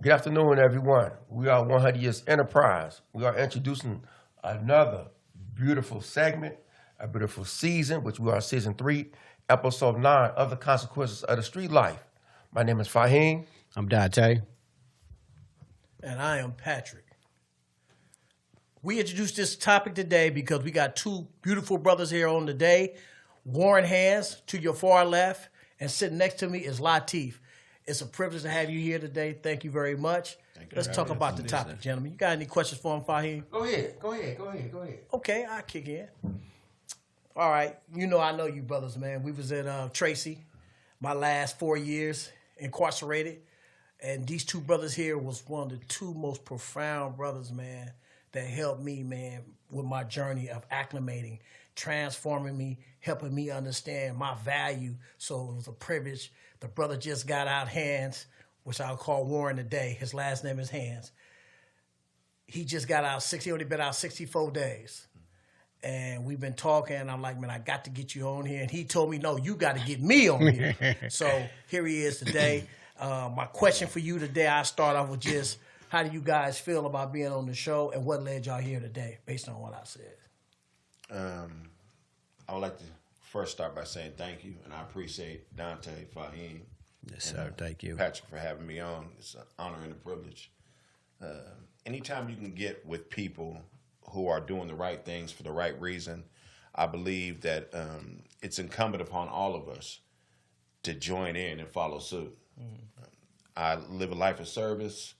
Good afternoon, everyone. We are 100 Years Enterprise. We are introducing another beautiful segment, a beautiful season, which we are season 3, episode 9 of The Consequences of the Street Life. My name is Fahim. I'm Dante. And I am Patrick. We introduced this topic today because we got two beautiful brothers here on the day. Warren Hands to your far left, and sitting next to me is Latif. It's a privilege to have you here today. Thank you very much. Let's talk about the topic, gentlemen. You got any questions for him, Fahim? Go ahead. Okay, I'll kick in. All right. I know you brothers, man. We was at Tracy, my last 4 years incarcerated. And these two brothers here was one of the two most profound brothers, man, that helped me, man, with my journey of acclimating, transforming me, helping me understand my value. So it was a privilege. The brother just got out Hands, which I'll call Warren today. His last name is Hands. He just got out he only been out 64 days. And we've been talking, and I'm like, man, I got to get you on here. And he told me, no, you got to get me on here. So here he is today. My question for you today, I start off with just, how do you guys feel about being on the show, and what led y'all here today, based on what I said? I would like to first start by saying thank you, and I appreciate Dante, Fahim, Yes, sir. Thank you. Patrick for having me on. It's an honor and a privilege. Anytime you can get with people who are doing the right things for the right reason, I believe that it's incumbent upon all of us to join in and follow suit. I live a life of service,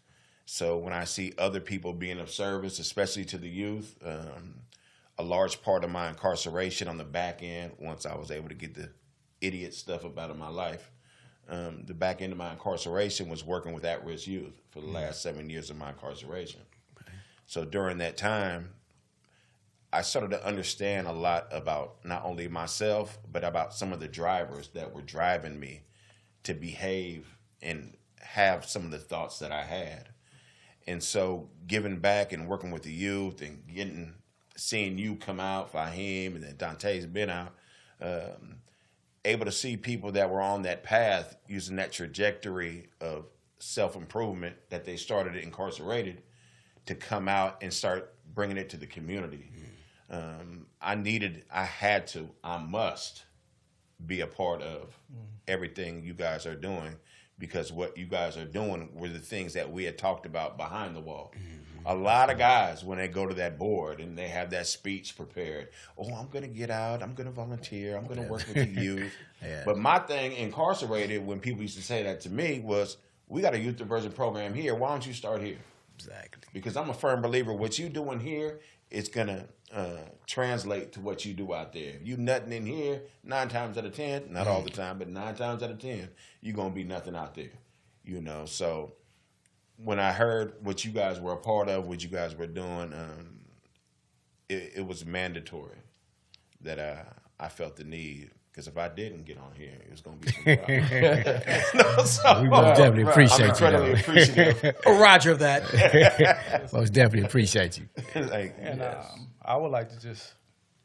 so when I see other people being of service, especially to the youth, a large part of my incarceration on the back end, once I was able to get the idiot stuff up out of my life, the back end of my incarceration was working with at-risk youth for the last 7 years of my incarceration. So during that time, I started to understand a lot about not only myself, but about some of the drivers that were driving me to behave and have some of the thoughts that I had. And so giving back and working with the youth and seeing you come out, Fahim, and then Dante's been out, able to see people that were on that path using that trajectory of self-improvement that they started incarcerated to come out and start bringing it to the community. I must be a part of everything you guys are doing, because what you guys are doing were the things that we had talked about behind the wall. A lot of guys, when they go to that board and they have that speech prepared, I'm going to get out, I'm going to volunteer, I'm going to work with the youth. Yeah. But my thing, incarcerated, when people used to say that to me, was, we got a youth diversion program here, why don't you start here? Exactly. Because I'm a firm believer, what you doing here, it's going to translate to what you do out there. If you nothing in here, 9 times out of 10, not all the time, but 9 times out of 10, you're going to be nothing out there. So when I heard what you guys were a part of, what you guys were doing, it was mandatory that I felt the need. Because if I didn't get on here, it was going to be some problem. We most definitely appreciate I'm incredibly appreciative. Roger that. Most definitely appreciate you. I would like to just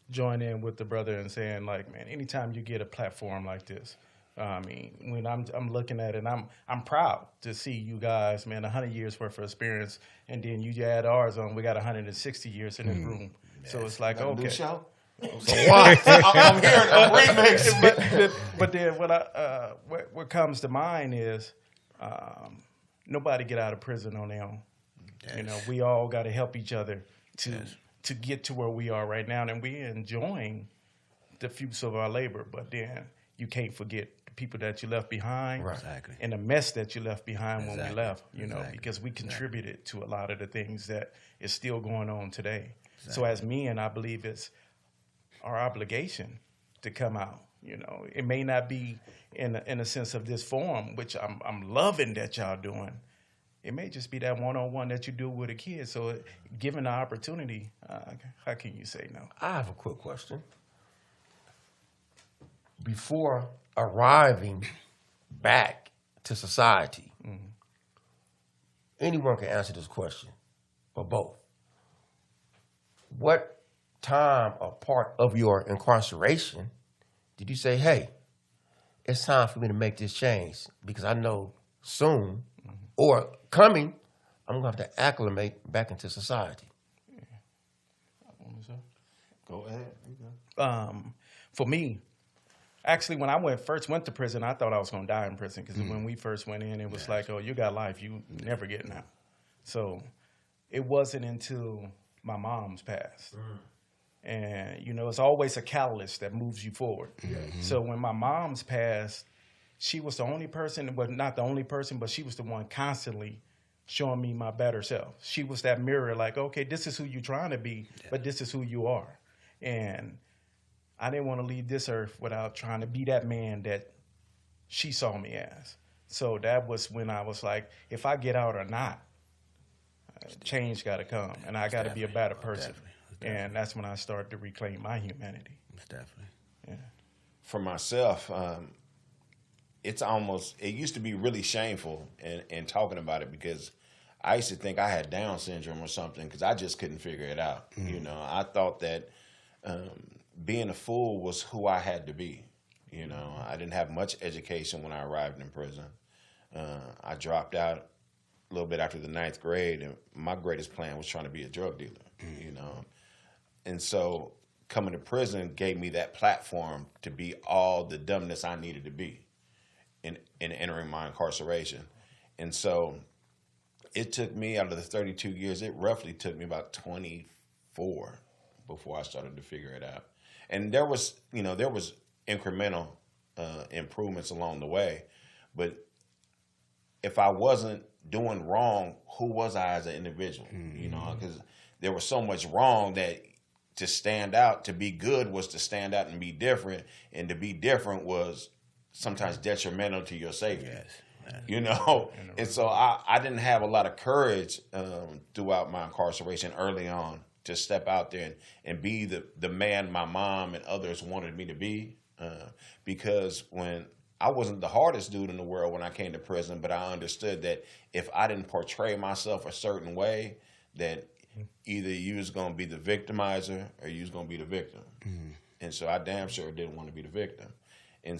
join in with the brother and saying, like, man, anytime you get a platform like this, when I'm looking at it, I'm proud to see you guys, man, 100 years worth of experience, and then you add ours on. We got 160 years in this room, so it's like, okay. New show? So why? I'm hearing a remix. But then what comes to mind is nobody get out of prison on their own. Yes. We all got to help each other to get to where we are right now, and we're enjoying the fruits of our labor. But then you can't forget the people that you left behind, Right. Exactly. and the mess that you left behind when we Exactly. left. Exactly. Because we contributed to a lot of the things that is still going on today. Exactly. So as men, I believe it's our obligation to come out. It may not be in a sense of this form, which I'm loving that y'all doing. It may just be that one-on-one that you do with a kid. So given the opportunity, how can you say no? I have a quick question. Before arriving back to society, anyone can answer this question, or both. What time or part of your incarceration did you say, hey, it's time for me to make this change because I know soon or coming, I'm going to have to acclimate back into society. Go ahead. For me, actually, when I first went to prison, I thought I was going to die in prison because when we first went in, it was like, oh, you got life. You never getting out. So it wasn't until my mom's passed. And, you know, it's always a catalyst that moves you forward. So when my mom's passed, she was the only person, well, not the only person, but she was the one constantly showing me my better self. She was that mirror like, okay, this is who you're trying to be, but this is who you are. And I didn't want to leave this earth without trying to be that man that she saw me as. So that was when I was like, if I get out or not, change got to come, and I got to be a better person. And that's when I started to reclaim my humanity. Definitely. Yeah. For myself, it used to be really shameful in talking about it because I used to think I had Down syndrome or something because I just couldn't figure it out. You know, I thought that being a fool was who I had to be. You know, I didn't have much education when I arrived in prison. I dropped out a little bit after the 9th grade, and my greatest plan was trying to be a drug dealer, you know. And so coming to prison gave me that platform to be all the dumbness I needed to be in entering my incarceration. And so it took me, out of the 32 years, it roughly took me about 24 before I started to figure it out. And there was incremental improvements along the way. But if I wasn't doing wrong, who was I as an individual? You know, because there was so much wrong that to stand out, to be good was to stand out and be different. And to be different was sometimes detrimental to your safety. You know, and so I didn't have a lot of courage throughout my incarceration early on to step out there and be the man my mom and others wanted me to be, because when I wasn't the hardest dude in the world when I came to prison, but I understood that if I didn't portray myself a certain way, that either you was going to be the victimizer or you was going to be the victim. And so I damn sure didn't want to be the victim. And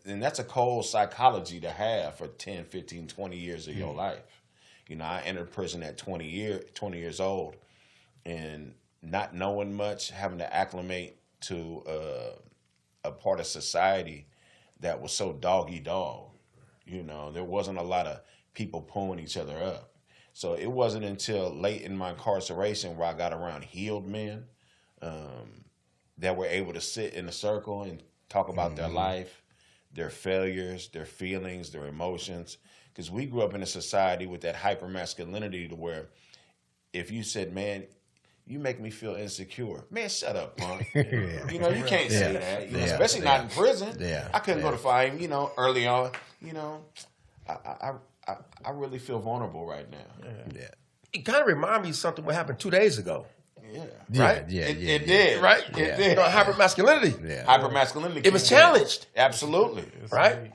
that's a cold psychology to have for 10, 15, 20 years of your life. You know, I entered prison at 20 years old and not knowing much, having to acclimate to a part of society that was so dog-eat-dog. You know, there wasn't a lot of people pulling each other up. So it wasn't until late in my incarceration where I got around healed men that were able to sit in a circle and talk about their life, their failures, their feelings, their emotions. Because we grew up in a society with that hyper-masculinity to where if you said, man, you make me feel insecure. Man, shut up, punk. You know, you can't say that, you know, especially not in prison. I couldn't go to fight him, you know, early on. You know, I really feel vulnerable right now. It kind of reminds me of something what happened 2 days ago. Right? It did. Right? It did. You know, hyper-masculinity. Hyper-masculinity. It was challenged. Absolutely. Right?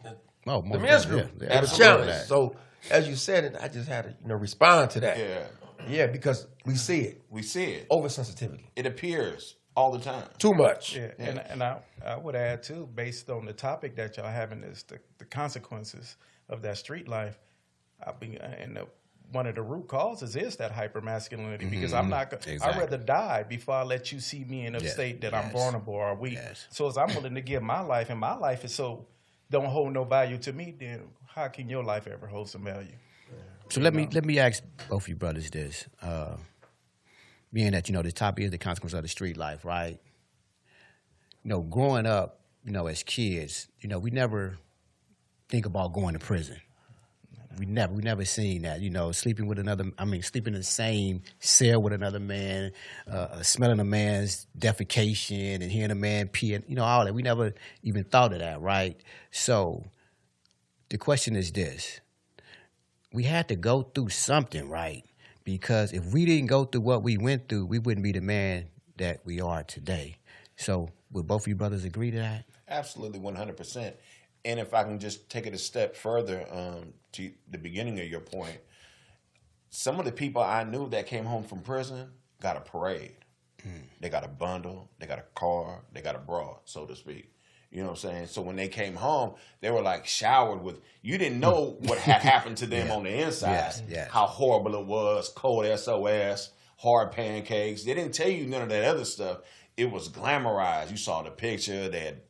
Oh, The men's group. It was challenged. So, as you said it, I just had to respond to that. Yeah, because we see it. We see it. Oversensitivity. It appears all the time. Too much. Yeah. And I would add, too, based on the topic that y'all having is the consequences of that street life. One of the root causes is that hypermasculinity because I'm not. I'd rather die before I let you see me in a state that I'm vulnerable or weak. So as I'm willing to give my life, and my life is so don't hold no value to me, then how can your life ever hold some value? So let me ask both of you brothers this. Being that, you know, the topic is the consequence of the street life, right? You know, growing up, you know, as kids, you know, we never think about going to prison. We never seen that, you know, sleeping in the same cell with another man, smelling a man's defecation and hearing a man pee, and, you know, all that. We never even thought of that, right? So the question is this. We had to go through something, right? Because if we didn't go through what we went through, we wouldn't be the man that we are today. So would both of you brothers agree to that? Absolutely, 100%. And if I can just take it a step further to the beginning of your point, some of the people I knew that came home from prison got a parade. They got a bundle, they got a car, they got a broad, so to speak. You know what I'm saying? So when they came home, they were like showered with. You didn't know what had happened to them on the inside. Yes. How horrible it was. Cold SOS, hard pancakes. They didn't tell you none of that other stuff. It was glamorized. You saw the picture. They had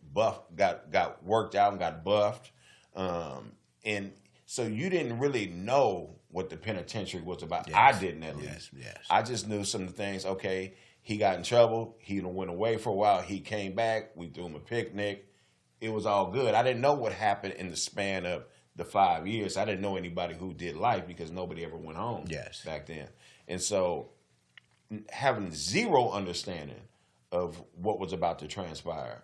got worked out and got buffed, and so you didn't really know what the penitentiary was about. Yes. I didn't at least. Yes. I just knew some of the things. Okay, he got in trouble. He went away for a while. He came back. We threw him a picnic. It was all good. I didn't know what happened in the span of the 5 years. I didn't know anybody who did life because nobody ever went home back then. And so having zero understanding of what was about to transpire,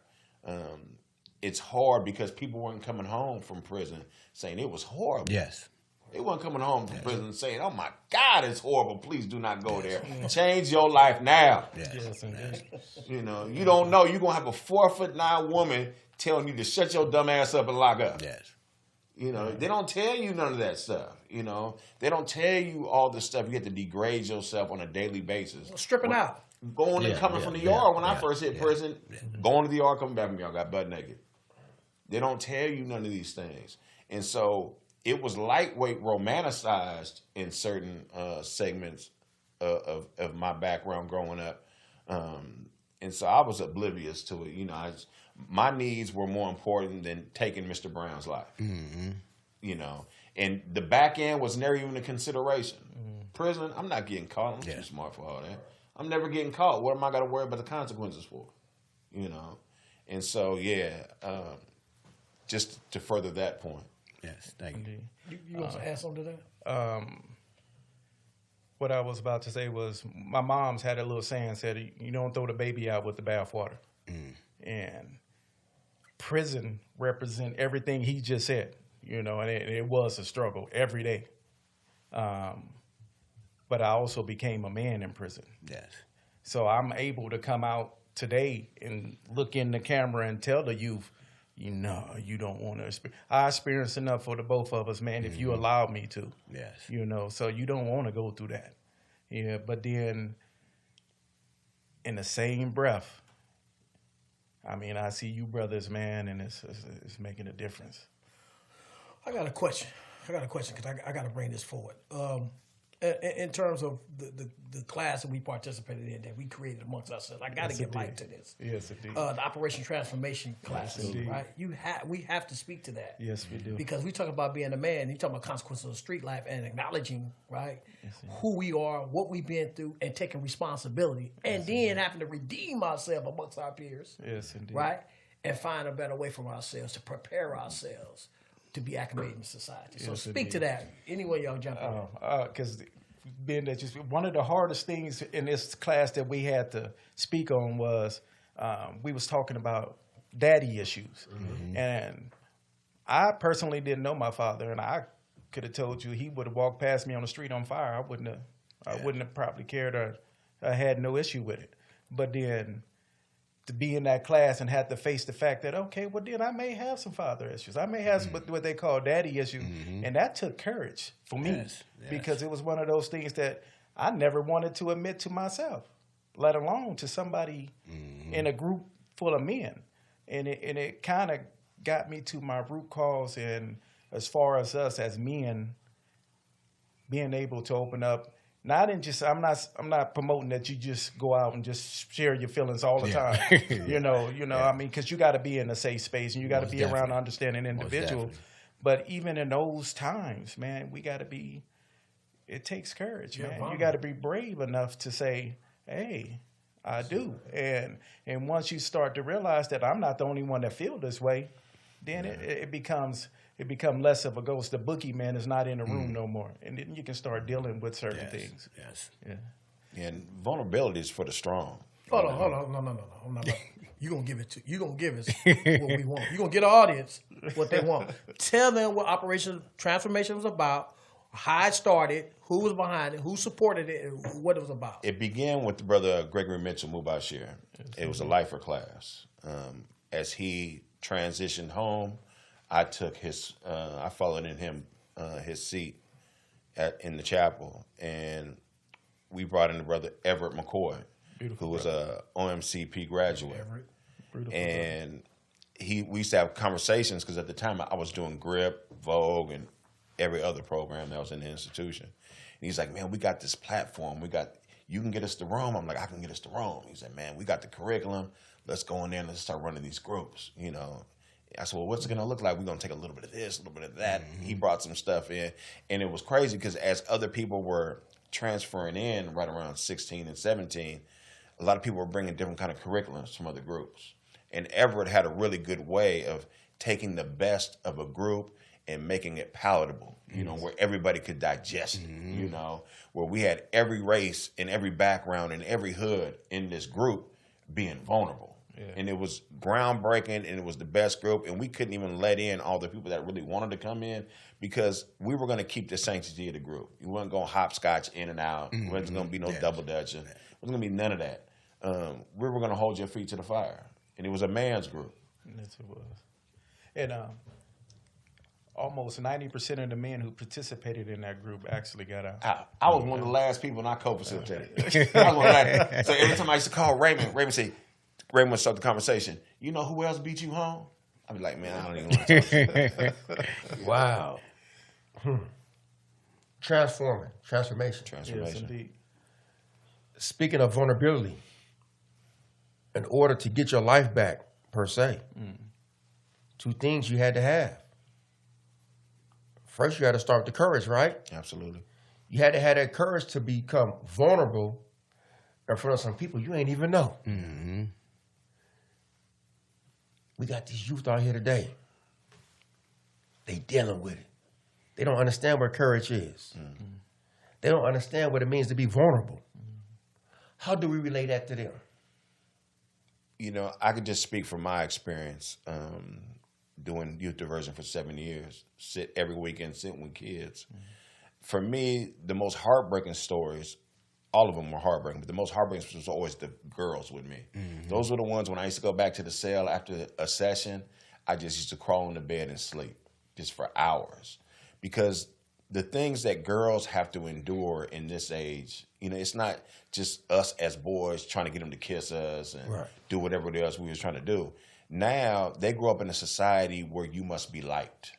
it's hard because people weren't coming home from prison saying it was horrible. Yes. They weren't coming home from prison saying, "Oh my God, it's horrible. Please do not go there. Change your life now." Yes, indeed. You know, you don't know you're gonna have a 4'9" woman telling you to shut your dumb ass up and lock up. Yes. You know, they don't tell you none of that stuff. You know, they don't tell you all the stuff. You have to degrade yourself on a daily basis. Stripping out. Going and coming from the yard when I first hit prison, going to the yard, coming back from the yard, got butt naked. They don't tell you none of these things. And so it was lightweight romanticized in certain segments of my background growing up. And so I was oblivious to it. You know, my needs were more important than taking Mr. Brown's life. Mm-hmm. You know, and the back end was never even a consideration. Prison, I'm not getting caught. I'm too smart for all that. I'm never getting caught. What am I got to worry about the consequences for? You know, and so just to further that point. Yes, thank you. You want to add something to that? What I was about to say was my mom's had a little saying, said, "You don't throw the baby out with the bathwater." And prison represent everything he just said, you know, and it was a struggle every day. But I also became a man in prison. Yes. So I'm able to come out today and look in the camera and tell the youth, you know, you don't want to experience. I experienced enough for the both of us, man, if you allow me to. Yes. You know, so you don't want to go through that. Yeah, but then in the same breath, I mean, I see you brothers, man, and it's making a difference. I got a question because I got to bring this forward. In terms of the class that we participated in, that we created amongst ourselves, I got to get light to this. Yes, indeed. The Operation Transformation class, indeed. right? We have to speak to that. Yes, we do. Because we talk about being a man, you talk about consequences of street life and acknowledging, right, who we are, what we've been through, and taking responsibility, and then having to redeem ourselves amongst our peers. Yes, indeed. Right, and find a better way for ourselves to prepare ourselves to be acclimated in society. So Yes, speak to indeed. that. Anyway, y'all jump in. Because being that just one of the hardest things in this class that we had to speak on was we was talking about daddy issues. And I personally didn't know my father, and I could have told you he would have walked past me on the street on fire. I wouldn't have probably cared, or I had no issue with it. But then to be in that class and have to face the fact that, okay, well, then I may have some father issues. I may have what they call daddy issues. And that took courage for me because it was one of those things that I never wanted to admit to myself, let alone to somebody in a group full of men. And it kind of got me to my root cause, and as far as us as men being able to open up. Not in just, I'm not promoting that you just go out and just share your feelings all the time. You know, I mean, because you got to be in a safe space and you got to be around an understanding individual. But even in those times, man, we got to be. It takes courage, man. You got to be brave enough to say, "Hey, I do." And once you start to realize that I'm not the only one that feel this way, then it becomes less of a ghost. The boogeyman is not in the room no more, and then you can start dealing with certain things. Yes. Yeah. And vulnerability is for the strong. Hold on. No. I'm not. You gonna give us what we want. You gonna get the audience what they want. Tell them what Operation Transformation was about, how it started, who was behind it, who supported it, and what it was about. It began with the brother Gregory Mitchell Mubashir. It was a lifer class. As he transitioned home, I took I followed in him his seat in the chapel, and we brought in the brother Everett McCoy, who was a OMCP graduate. Everett. Beautiful. And we used to have conversations because at the time I was doing Grip, Vogue, and every other program that was in the institution. And he's like, man, we got this platform. You can get us to Rome. I'm like, I can get us to Rome. He said, man, we got the curriculum. Let's go in there and let's start running these groups, you know. I said, well, what's it going to look like? We're going to take a little bit of this, a little bit of that. Mm-hmm. He brought some stuff in. And it was crazy because as other people were transferring in right around 16 and 17, a lot of people were bringing different kind of curriculums from other groups. And Everett had a really good way of taking the best of a group and making it palatable, you know, where everybody could digest it, you know, where we had every race and every background and every hood in this group being vulnerable. Yeah. And it was groundbreaking, and it was the best group, and we couldn't even let in all the people that really wanted to come in because we were going to keep the sanctity of the group. We weren't going to hopscotch in and out. There wasn't going to be no double dutching. There wasn't going to be none of that. We were going to hold your feet to the fire, and it was a man's group. Yes, it was. And almost 90% of the men who participated in that group actually got out. I was one of the last people, and I co-facilitated. I was one of the last. So every time I used to call Raymond say, Raymond would start the conversation. You know who else beat you home? I'd be like, man, I don't even want to talk to you. Wow. Transformation. Yes, indeed. Speaking of vulnerability, in order to get your life back, per se, two things you had to have. First, you had to start with the courage, right? Absolutely. You had to have that courage to become vulnerable in front of some people you ain't even know. Mm-hmm. We got these youth out here today. They dealing with it. They don't understand what courage is. Mm-hmm. They don't understand what it means to be vulnerable. Mm-hmm. How do we relate that to them? You know, I could just speak from my experience doing youth diversion for 7 years, sit every weekend, sitting with kids. Mm-hmm. For me, the most heartbreaking stories, all of them were heartbreaking, but the most heartbreaking was always the girls with me. Mm-hmm. Those were the ones when I used to go back to the cell after a session, I just used to crawl into bed and sleep just for hours. Because the things that girls have to endure in this age, you know, it's not just us as boys trying to get them to kiss us and do whatever else we was trying to do. Now, they grow up in a society where you must be liked.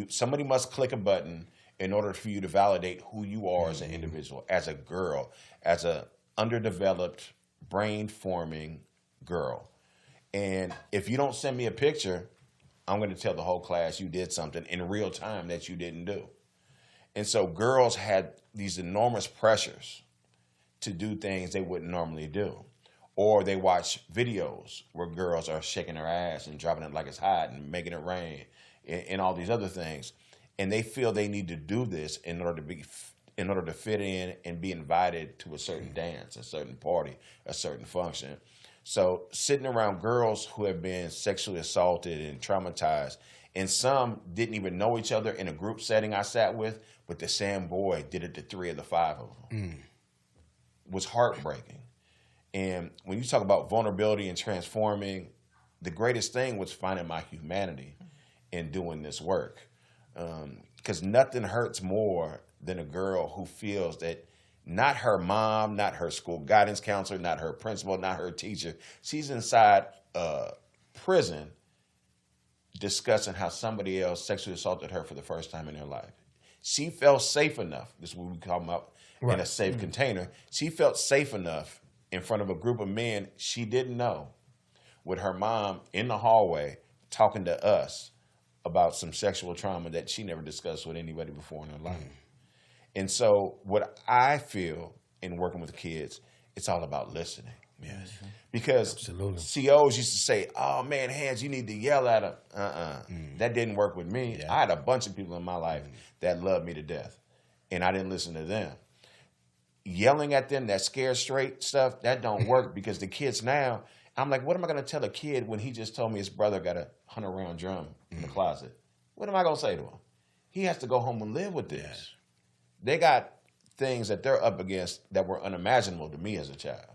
Somebody must click a button in order for you to validate who you are as an individual, as a girl, as a underdeveloped, brain-forming girl. And if you don't send me a picture, I'm going to tell the whole class you did something in real time that you didn't do. And so girls had these enormous pressures to do things they wouldn't normally do. Or they watch videos where girls are shaking their ass and dropping it like it's hot and making it rain and all these other things. And they feel they need to do this in order to fit in and be invited to a certain dance, a certain party, a certain function. So sitting around girls who have been sexually assaulted and traumatized, and some didn't even know each other in a group setting I sat with, but the same boy did it to 3 of the 5 of them. Was heartbreaking. And when you talk about vulnerability and transforming, the greatest thing was finding my humanity in doing this work. Because nothing hurts more than a girl who feels that not her mom, not her school guidance counselor, not her principal, not her teacher, she's inside prison discussing how somebody else sexually assaulted her for the first time in her life. She felt safe enough, this is what we call them up in a safe container, she felt safe enough in front of a group of men she didn't know with her mom in the hallway talking to us about some sexual trauma that she never discussed with anybody before in her life. And so what I feel in working with kids, it's all about listening. Yes. Because COs used to say, oh man, Hans, you need to yell at them. That didn't work with me. Yeah. I had a bunch of people in my life that loved me to death, and I didn't listen to them. Yelling at them, that scared straight stuff, that don't work because the kids now, I'm like, what am I going to tell a kid when he just told me his brother got a 100-round drum in the closet? What am I going to say to him? He has to go home and live with this. They got things that they're up against that were unimaginable to me as a child.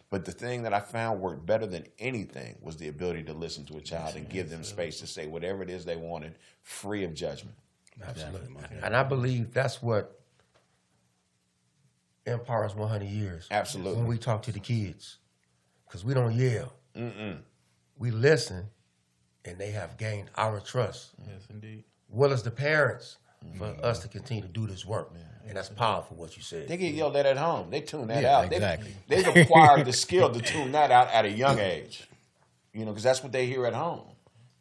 But the thing that I found worked better than anything was the ability to listen to a child and give them space to say whatever it is they wanted, free of judgment. Absolutely. And I believe that's what empowers 100 years. Absolutely. When we talk to the kids. Because we don't yell. we listen, and they have gained our trust. Yes, indeed. Well as the parents for us to continue to do this work. And that's powerful what you said. They get yelled at home. They tune that Yeah, out. exactly. They've acquired the skill to tune that out at a young age. You know, because that's what they hear at home.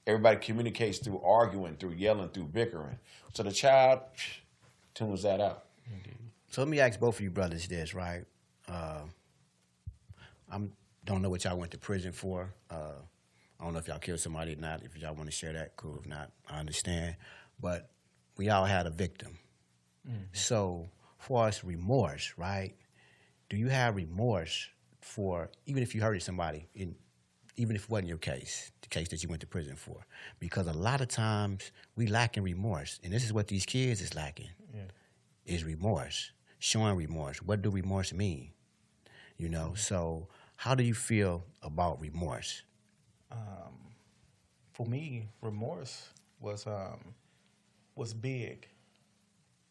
Everybody communicates through arguing, through yelling, through bickering. So the child tunes that out. So let me ask both of you brothers this, right? I don't know what y'all went to prison for. I don't know if y'all killed somebody or not. If y'all want to share that, cool. If not, I understand. But we all had a victim. So for us, remorse, right? Do you have remorse for, even if you hurted somebody, even if it wasn't your case, the case that you went to prison for? Because a lot of times we lacking remorse. And this is what these kids is lacking, is remorse, showing remorse. What do remorse mean? You know, so how do you feel about remorse? For me, remorse was big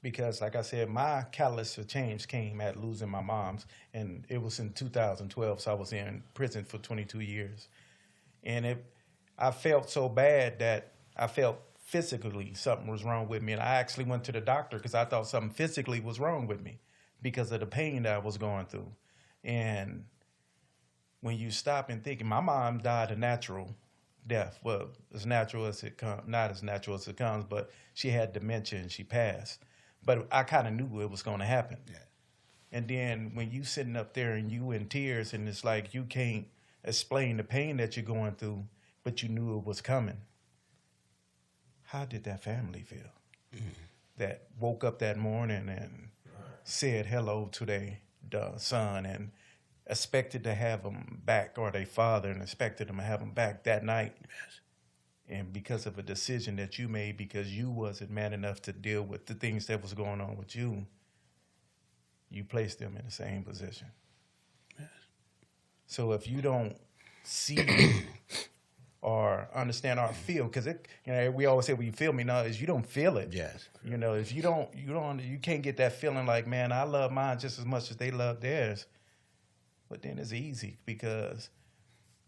because, like I said, my catalyst for change came at losing my mom's, and it was in 2012. So I was in prison for 22 years, and I felt so bad that I felt physically something was wrong with me, and I actually went to the doctor because I thought something physically was wrong with me because of the pain that I was going through. And when you stop and think, my mom died a natural death. Well, as natural as it comes, not as natural as it comes, but she had dementia and she passed. But I kind of knew it was going to happen. Yeah. And then when you sitting up there and you in tears and it's like you can't explain the pain that you're going through, but you knew it was coming. How did that family feel? That woke up that morning and said hello to their son and expected to have him back, or their father, and expected him to have him back that night. Yes. And because of a decision that you made, because you wasn't man enough to deal with the things that was going on with you, you placed them in the same position. Yes. So if you don't see or understand or feel, because we always say, "Well, you feel me?" No, is you don't feel it. Yes. You know, if you can't get that feeling like, man, I love mine just as much as they love theirs. But then it's easy because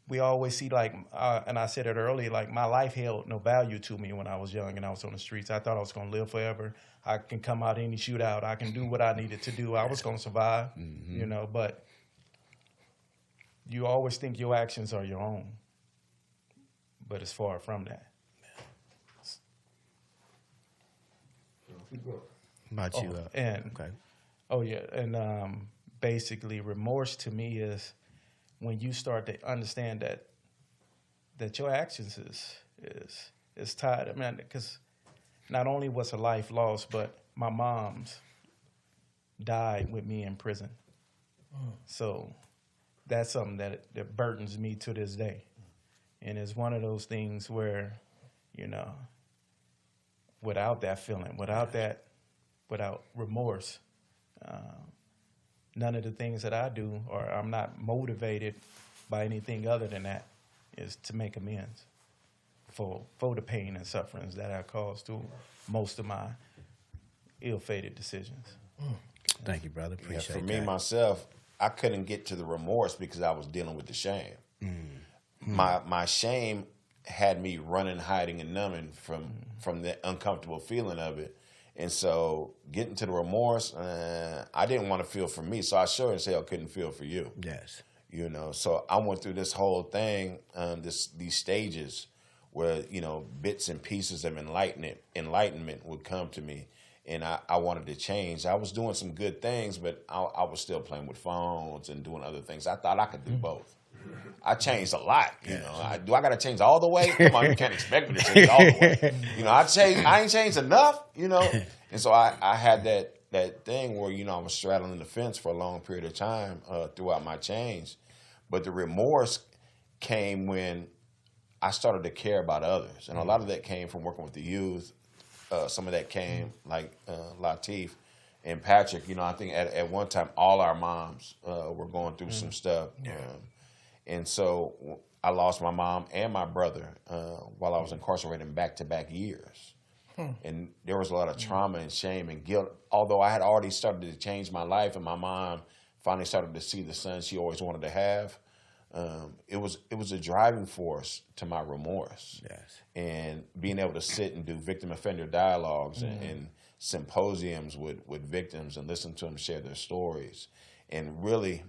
we always see, like, and I said it earlier, like my life held no value to me when I was young and I was on the streets. I thought I was going to live forever. I can come out any shootout. I can do what I needed to do. I was going to survive, you know, but you always think your actions are your own. But it's far from that. How about you? Okay. Oh, yeah. And basically, remorse to me is when you start to understand that your actions is tied. I mean, because not only was a life lost, but my mom's died with me in prison. So that's something that burdens me to this day. And it's one of those things where, you know, without that feeling, without remorse, none of the things that I do, or I'm not motivated by anything other than that, is to make amends for the pain and sufferings that I caused through most of my ill-fated decisions. Thank you, brother. Appreciate For that. me, myself, I couldn't get to the remorse because I was dealing with the shame. My shame had me running, hiding, and numbing from the uncomfortable feeling of it. And so getting to the remorse, I didn't want to feel for me, so I sure as hell couldn't feel for you. Yes. You know, so I went through this whole thing, these stages where, you know, bits and pieces of enlightenment would come to me, and I wanted to change. I was doing some good things, but I was still playing with phones and doing other things. I thought I could do both. I changed a lot, you know. Do I got to change all the way? Come on, you can't expect me to change all the way. You know, I ain't changed enough, you know. And so I had that thing where, you know, I was straddling the fence for a long period of time throughout my change. But the remorse came when I started to care about others. And a lot of that came from working with the youth. Some of that came, like Latif and Patrick. You know, I think at one time all our moms were going through some stuff. Yeah. And so I lost my mom and my brother while I was incarcerated in back-to-back years. And there was a lot of trauma and shame and guilt. Although I had already started to change my life and my mom finally started to see the son she always wanted to have, it was a driving force to my remorse. Yes. And being able to sit and do victim offender dialogues and symposiums with victims and listen to them share their stories and really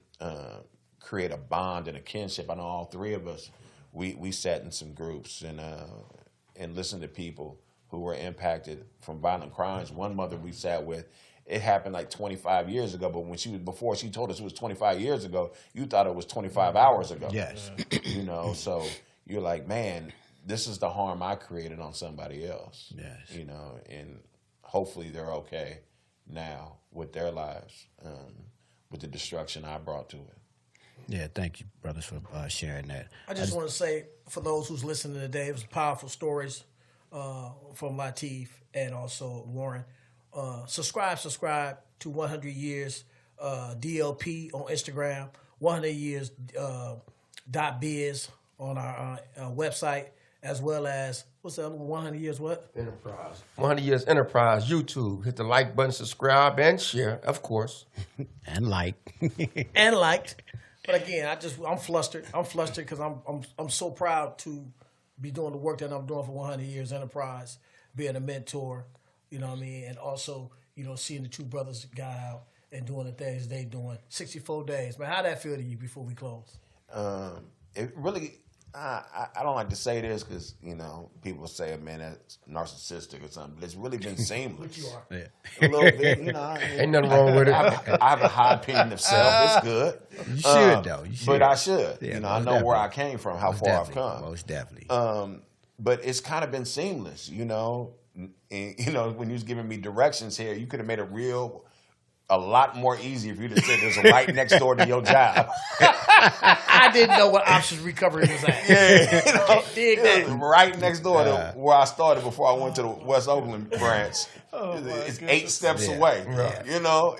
create a bond and a kinship. I know all three of us, we sat in some groups and listened to people who were impacted from violent crimes. One mother we sat with, it happened like 25 years ago, but when before she told us it was 25 years ago, you thought it was 25 hours ago. Yes. So you're like, man, this is the harm I created on somebody else. Yes. And hopefully they're okay now with their lives, with the destruction I brought to it. Yeah, thank you, brothers, for sharing that. I just want to say, for those who's listening today, it was powerful stories from Latif and also Warren. Subscribe to 100 Years DLP on Instagram, 100 Years .biz on our website, as well as, what's the other one, 100 Years what? Enterprise. 100 Years Enterprise, YouTube. Hit the like button, subscribe, and share, of course. And like. And liked. But again, I'm flustered. I'm flustered because I'm so proud to be doing the work that I'm doing for 100 Years Enterprise, being a mentor, you know what I mean, and also, seeing the two brothers got out and doing the things they doing. 64 days, man. How'd that feel to you before we close? It really, I don't like to say this because, people say, man, that's narcissistic or something, but it's really been seamless. But you are. Yeah. A little bit, Ain't nothing wrong with it. I have a high opinion of self. It's good. You should, though. You should. But I should. Yeah, I know where I came from, how far I've come. Most definitely. But it's kind of been seamless, And, when you was giving me directions here, you could have made it a lot more easy if you'd have said there's a right next door to your job. I didn't know what options recovery was at. Yeah, Dig that. right next door to where I started before I went to the West Oakland branch. It's 8 steps away,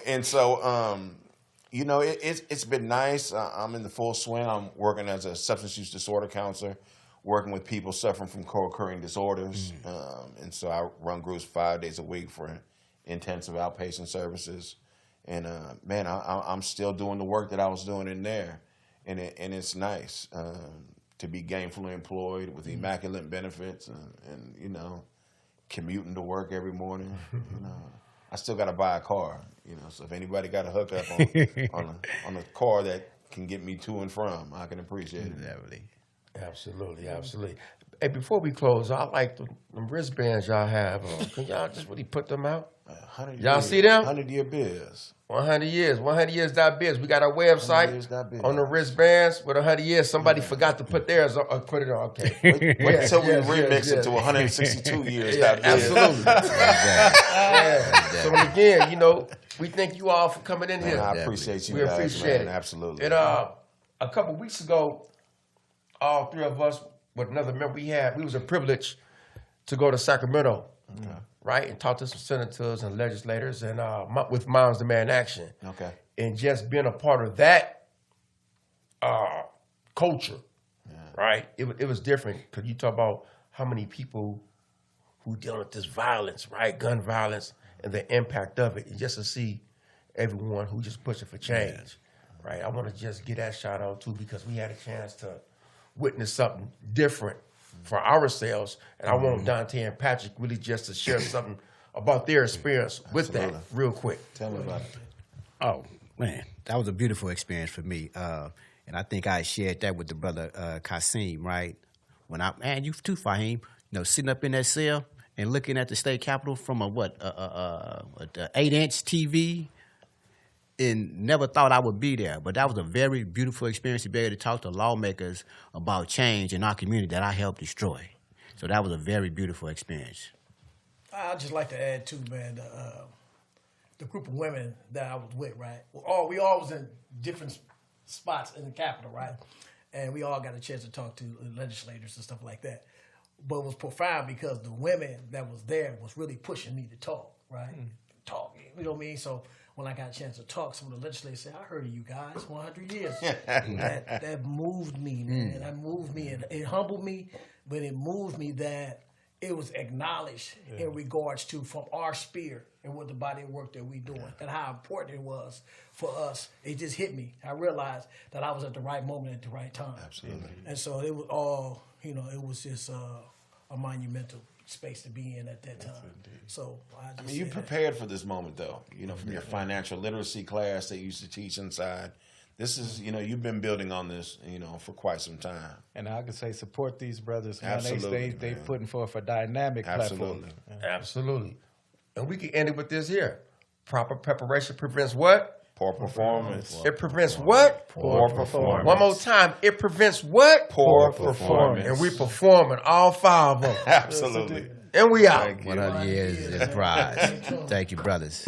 And so, it's been nice. I'm in the full swing. I'm working as a substance use disorder counselor, working with people suffering from co-occurring disorders. And so I run groups 5 days a week for intensive outpatient services. And, man, I'm still doing the work that I was doing in there. And it's nice to be gainfully employed with immaculate benefits and commuting to work every morning. I still got to buy a car, so if anybody got a hookup on a car that can get me to and from, I can appreciate it. Definitely. Absolutely. Hey, before we close, I like the wristbands y'all have. Can y'all just really put them out? Y'all see them? 100 Year Biz. 100 Years. 100 Years.biz. We got our website 100years.biz. on the wristbands with 100 years. Somebody forgot to put theirs on. Put it on. Okay. Wait until we remix it to 162 years. Yeah, absolutely. So again, we thank you all for coming in here. I appreciate you We guys, appreciate man. it. Absolutely. And a couple weeks ago, all three of us with another member we was a privilege to go to Sacramento, right, and talk to some senators and legislators and with Moms Demand Action. Okay. And just being a part of that culture, right? It was different because you talk about how many people who deal with this violence, right, gun violence, and the impact of it, and just to see everyone who just pushing for change, right? I want to just get that shout out too because we had a chance to witness something different for ourselves, and I want Dante and Patrick really just to share something about their experience with that real quick. Tell me about it. Oh, man, that was a beautiful experience for me. And I think I shared that with the brother Kasim, right? You too, Fahim, sitting up in that cell and looking at the state capitol from a 8-inch TV, and never thought I would be there. But that was a very beautiful experience to be able to talk to lawmakers about change in our community that I helped destroy. So that was a very beautiful experience. I'd just like to add too, man, the group of women that I was with, right? We all was in different spots in the Capitol, right? And we all got a chance to talk to legislators and stuff like that. But it was profound because the women that was there was really pushing me to talk, right? Talk, you know what I mean? So when I got a chance to talk, some of the legislators said, I heard of you guys, 100 years. that moved me, man. That moved me. And it humbled me, but it moved me that it was acknowledged in regards to from our sphere and with the body of work that we doing, and how important it was for us. It just hit me. I realized that I was at the right moment at the right time. Absolutely. And so it was all, it was just a monumental space to be in at that time. So I just You said that. prepared for this moment, though. From your financial literacy class they used to teach inside. This is, you've been building on this, for quite some time. And I could say support these brothers. Man. Absolutely, They man. putting forth a dynamic Absolutely. platform. Absolutely. And we can end it with this here. Proper preparation prevents what? Poor performance. It prevents what? Poor performance. One more time. It prevents what? Poor performance. And we performing all 5 of them. Absolutely. And we out. Thank you. 100 years is a prize. Thank you, brothers.